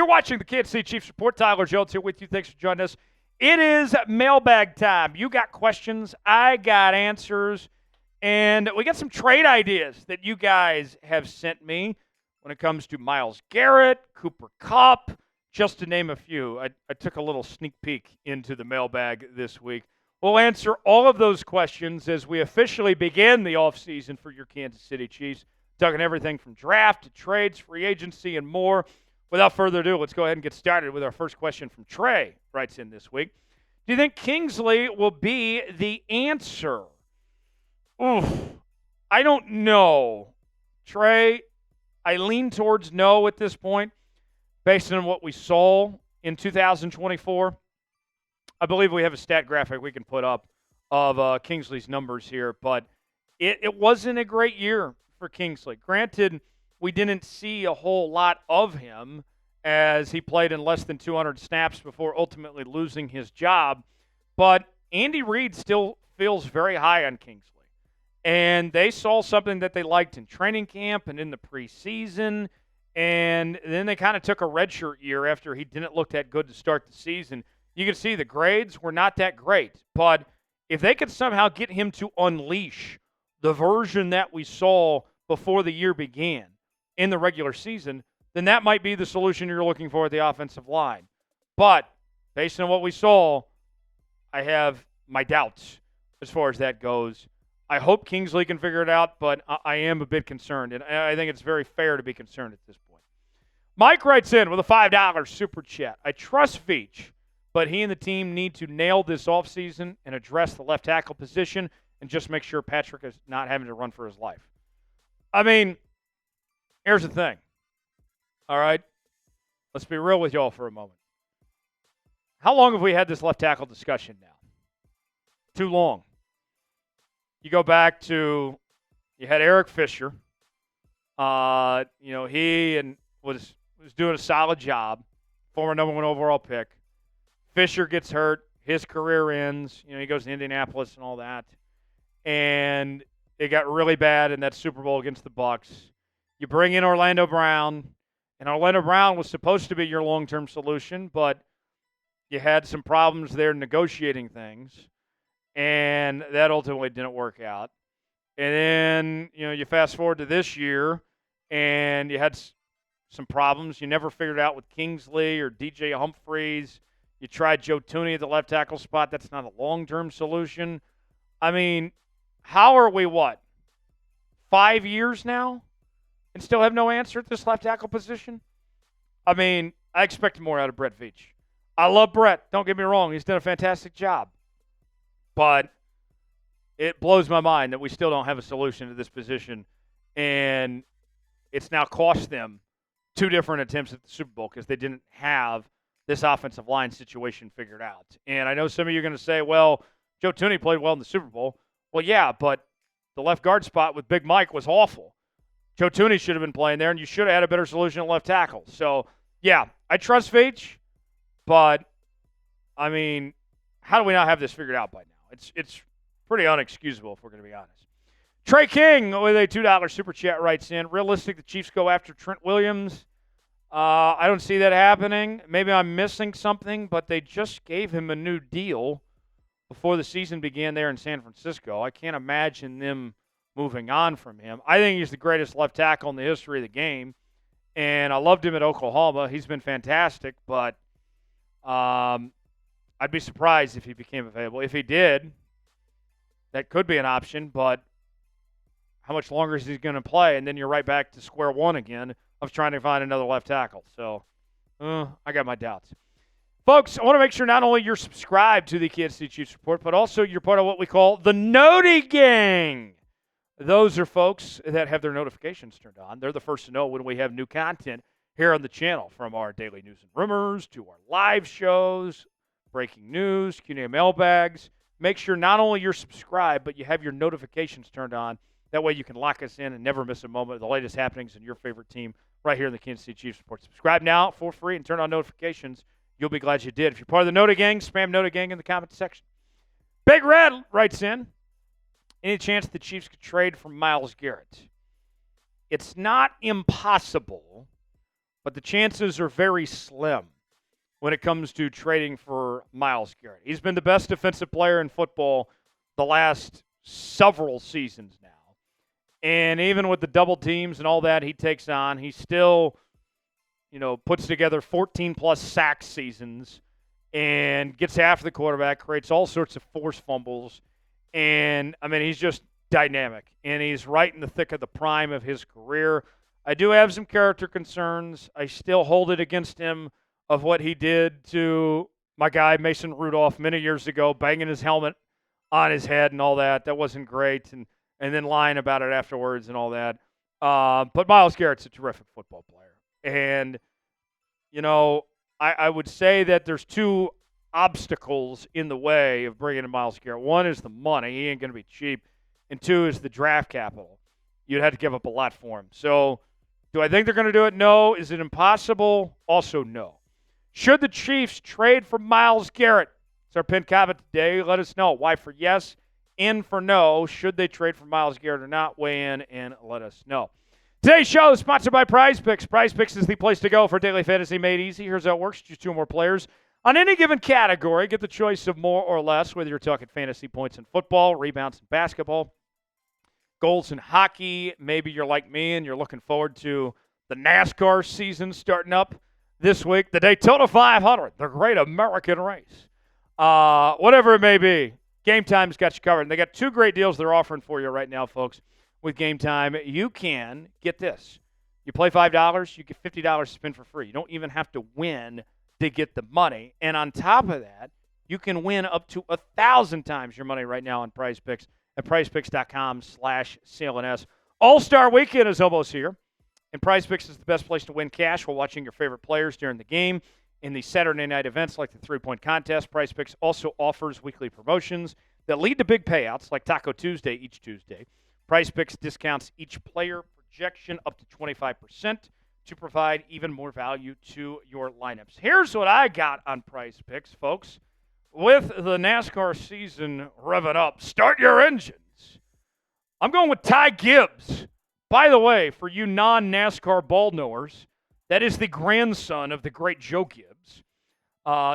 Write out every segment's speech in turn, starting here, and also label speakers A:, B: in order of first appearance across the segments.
A: You're watching the Kansas City Chiefs Report. Tyler Jones here with you. Thanks for joining us. It is mailbag time. You got questions. I got answers. And we got some trade ideas that you guys have sent me when it comes to Myles Garrett, Kupp, just to name a few. I took a little sneak peek into the mailbag this week. We'll answer all of those questions as we officially begin the offseason for your Kansas City Chiefs, talking everything from draft to trades, free agency, and more. Without further ado, let's go ahead and get started with our first question from Trey, writes in this week. Do you think Kingsley will be the answer? Oof, I don't know. Trey, I lean towards no at this point based on what we saw in 2024. I believe we have a stat graphic we can put up of Kingsley's numbers here, but it wasn't a great year for Kingsley. Granted, we didn't see a whole lot of him as he played in less than 200 snaps before ultimately losing his job, but Andy Reid still feels very high on Kingsley. And they saw something that they liked in training camp and in the preseason, and then they kind of took a redshirt year after he didn't look that good to start the season. You can see the grades were not that great, but if they could somehow get him to unleash the version that we saw before the year began in the regular season, then that might be the solution you're looking for at the offensive line. But based on what we saw, I have my doubts as far as that goes. I hope Kingsley can figure it out, but I am a bit concerned, and I think it's very fair to be concerned at this point. Mike writes in with a $5 super chat. I trust Veach, but he and the team need to nail this offseason and address the left tackle position and just make sure Patrick is not having to run for his life. I mean, here's the thing. All right? Let's be real with y'all for a moment. How long have we had this left tackle discussion now? Too long. You go back to, you had Eric Fisher. He was doing a solid job, former number 1 overall pick. Fisher gets hurt. His career ends. He goes to Indianapolis and all that. And it got really bad in that Super Bowl against the Bucs. You bring in Orlando Brown, and Orlando Brown was supposed to be your long-term solution, but you had some problems there negotiating things, and that ultimately didn't work out. And then, you fast forward to this year, and you had some problems. You never figured out with Kingsley or DJ Humphries. You tried Joe Thuney at the left tackle spot. That's not a long-term solution. I mean, how are we, 5 years now and still have no answer at this left tackle position? I mean, I expect more out of Brett Veach. I love Brett. Don't get me wrong. He's done a fantastic job. But it blows my mind that we still don't have a solution to this position. And it's now cost them 2 different attempts at the Super Bowl because they didn't have this offensive line situation figured out. And I know some of you are going to say, well, Joe Thuney played well in the Super Bowl. Well, yeah, but the left guard spot with Big Mike was awful. Joe Thuney should have been playing there, and you should have had a better solution at left tackle. So, yeah, I trust Veach, but, I mean, how do we not have this figured out by now? It's pretty unexcusable if we're going to be honest. Trey King with a $2 super chat writes in, realistic the Chiefs go after Trent Williams. I don't see that happening. Maybe I'm missing something, but they just gave him a new deal before the season began there in San Francisco. I can't imagine them moving on from him. I think he's the greatest left tackle in the history of the game, and I loved him at Oklahoma. He's been fantastic, but I'd be surprised if he became available. If he did, that could be an option, but how much longer is he going to play? And then you're right back to square one again of trying to find another left tackle. So I got my doubts. Folks, I want to make sure not only you're subscribed to the Kansas City Chiefs Report, but also you're part of what we call the Noti Gang. Those are folks that have their notifications turned on. They're the first to know when we have new content here on the channel, from our daily news and rumors to our live shows, breaking news, Q&A mailbags. Make sure not only you're subscribed, but you have your notifications turned on. That way you can lock us in and never miss a moment of the latest happenings in your favorite team right here in the Kansas City Chiefs Report. Subscribe now for free and turn on notifications. You'll be glad you did. If you're part of the Noti Gang, spam Noti Gang in the comments section. Big Red writes in, any chance the Chiefs could trade for Myles Garrett? It's not impossible, but the chances are very slim when it comes to trading for Myles Garrett. He's been the best defensive player in football the last several seasons now. And even with the double teams and all that he takes on, he still, puts together 14-plus sack seasons and gets after the quarterback, creates all sorts of forced fumbles. And, he's just dynamic. And he's right in the thick of the prime of his career. I do have some character concerns. I still hold it against him of what he did to my guy Mason Rudolph many years ago, banging his helmet on his head and all that. That wasn't great. And then lying about it afterwards and all that. But Myles Garrett's a terrific football player. And, I would say that there's two obstacles in the way of bringing in Myles Garrett. One is the money. He ain't going to be cheap. And two is the draft capital. You'd have to give up a lot for him. So do I think they're going to do it? No. Is it impossible? Also, no. Should the Chiefs trade for Myles Garrett? It's our pinned comment today. Let us know. Why for yes, in for no. Should they trade for Myles Garrett or not? Weigh in and let us know. Today's show is sponsored by Prize Picks. Prize Picks is the place to go for daily fantasy made easy. Here's how it works. Choose two or more players on any given category. Get the choice of more or less, whether you're talking fantasy points in football, rebounds in basketball, goals in hockey. Maybe you're like me and you're looking forward to the NASCAR season starting up this week. The Daytona 500, the great American race. Whatever it may be, Game Time's got you covered. And they got two great deals they're offering for you right now, folks. With Game Time, you can get this. You play $5, you get $50 to spend for free. You don't even have to win to get the money. And on top of that, you can win up to 1,000 times your money right now on Prize Picks at prizepicks.com/CLNS. All-Star Weekend is almost here, and Prize Picks is the best place to win cash while watching your favorite players during the game. In the Saturday night events like the three-point contest, Prize Picks also offers weekly promotions that lead to big payouts like Taco Tuesday each Tuesday. Prize Picks discounts each player projection up to 25% to provide even more value to your lineups. Here's what I got on Prize Picks, folks. With the NASCAR season revving up, start your engines. I'm going with Ty Gibbs. By the way, for you non-NASCAR ball knowers, that is the grandson of the great Joe Gibbs.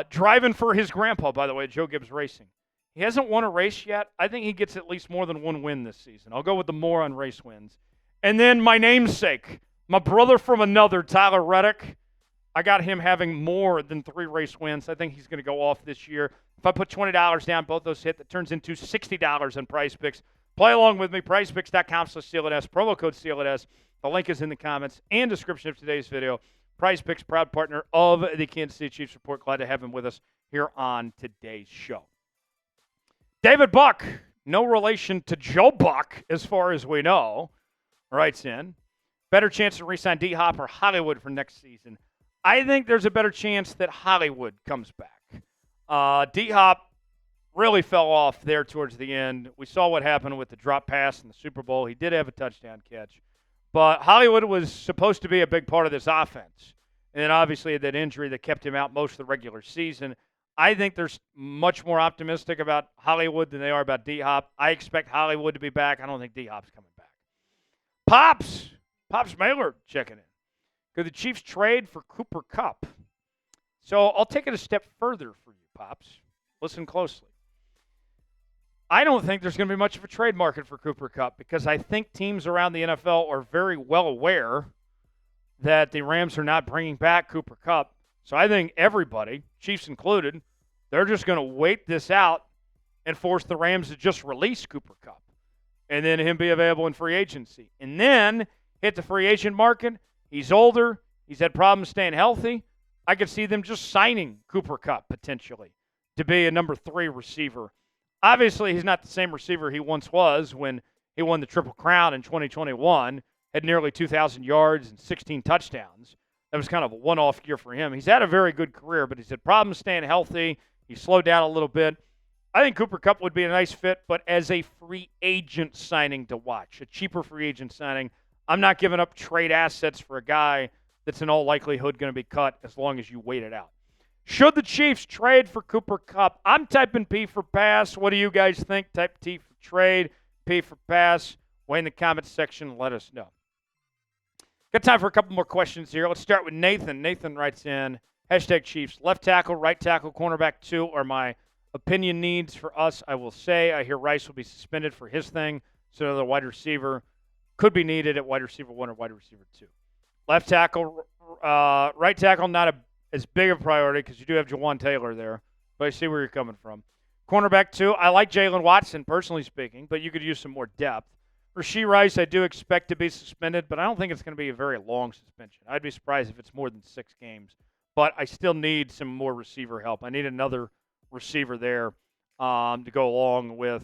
A: Driving for his grandpa, by the way, Joe Gibbs Racing. He hasn't won a race yet. I think he gets at least more than one win this season. I'll go with the more on race wins. And then my namesake, my brother from another, Tyler Reddick. I got him having more than 3 race wins. I think he's going to go off this year. If I put $20 down, both those hit, that turns into $60 on Prize Picks. Play along with me, prizepicks.com/CLNS, promo code CLNS. The link is in the comments and description of today's video. Prize Picks, proud partner of the Kansas City Chiefs Report. Glad to have him with us here on today's show. David Buck, no relation to Joe Buck as far as we know, writes in. Better chance to re-sign D-Hop or Hollywood for next season. I think there's a better chance that Hollywood comes back. D-Hop really fell off there towards the end. We saw what happened with the drop pass in the Super Bowl. He did have a touchdown catch. But Hollywood was supposed to be a big part of this offense. And then obviously that injury that kept him out most of the regular season. I think there's much more optimistic about Hollywood than they are about D-Hop. I expect Hollywood to be back. I don't think D-Hop's coming back. Pops Mailer checking in. Could the Chiefs trade for Cooper Kupp? So I'll take it a step further for you, Pops. Listen closely. I don't think there's going to be much of a trade market for Cooper Kupp because I think teams around the NFL are very well aware that the Rams are not bringing back Cooper Kupp. So I think everybody, Chiefs included, they're just going to wait this out and force the Rams to just release Cooper Kupp and then him be available in free agency. And then hit the free agent market. He's older. He's had problems staying healthy. I could see them just signing Cooper Kupp potentially to be a number 3 receiver. Obviously, he's not the same receiver he once was when he won the Triple Crown in 2021, had nearly 2,000 yards and 16 touchdowns. That was kind of a one-off year for him. He's had a very good career, but he's had problems staying healthy. He slowed down a little bit. I think Cooper Kupp would be a nice fit, but as a free agent signing to watch, a cheaper free agent signing, I'm not giving up trade assets for a guy that's in all likelihood going to be cut as long as you wait it out. Should the Chiefs trade for Cooper Kupp? I'm typing P for pass. What do you guys think? Type T for trade, P for pass. Weigh in the comments section. Let us know. Got time for a couple more questions here. Let's start with Nathan. Nathan writes in, #Chiefs. Left tackle, right tackle, cornerback 2 are my opinion needs for us. I will say I hear Rice will be suspended for his thing, so another wide receiver could be needed at wide receiver 1 or wide receiver 2. Left tackle, right tackle, not as big of a priority because you do have Jawan Taylor there, but I see where you're coming from. Cornerback 2, I like Jalen Watson, personally speaking, but you could use some more depth. Rashee Rice, I do expect to be suspended, but I don't think it's going to be a very long suspension. I'd be surprised if it's more than 6 games. But I still need some more receiver help. I need another receiver there to go along with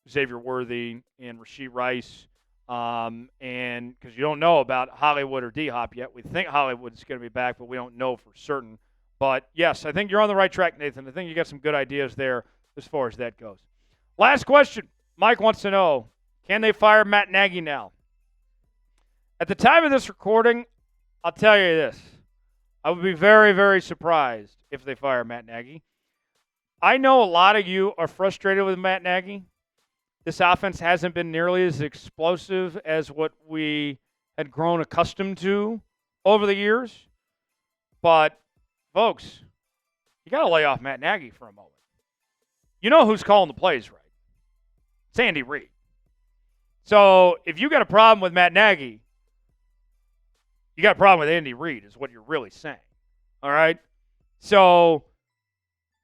A: Xavier Worthy and Rashee Rice. And because you don't know about Hollywood or D-Hop yet. We think Hollywood's going to be back, but we don't know for certain. But, yes, I think you're on the right track, Nathan. I think you got some good ideas there as far as that goes. Last question. Mike wants to know, can they fire Matt Nagy now? At the time of this recording, I'll tell you this. I would be very, very surprised if they fire Matt Nagy. I know a lot of you are frustrated with Matt Nagy. This offense hasn't been nearly as explosive as what we had grown accustomed to over the years. But, folks, you got to lay off Matt Nagy for a moment. You know who's calling the plays, right? It's Andy Reid. So if you got a problem with Matt Nagy, you got a problem with Andy Reid is what you're really saying. All right? So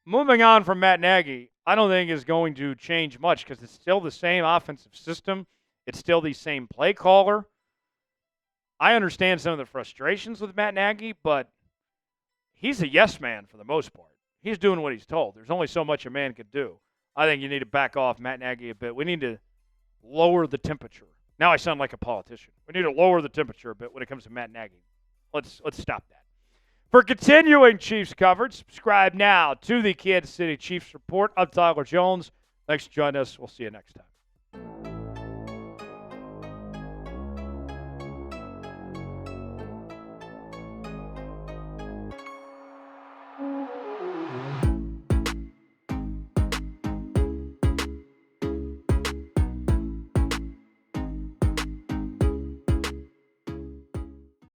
A: moving on from Matt Nagy, I don't think is going to change much because it's still the same offensive system. It's still the same play caller. I understand some of the frustrations with Matt Nagy, but he's a yes man for the most part. He's doing what he's told. There's only so much a man could do. I think you need to back off Matt Nagy a bit. We need to lower the temperature. Now I sound like a politician. We need to lower the temperature a bit when it comes to Matt Nagy. Let's stop that. For continuing Chiefs coverage, subscribe now to the Kansas City Chiefs Report. I'm Tyler Jones. Thanks for joining us. We'll see you next time.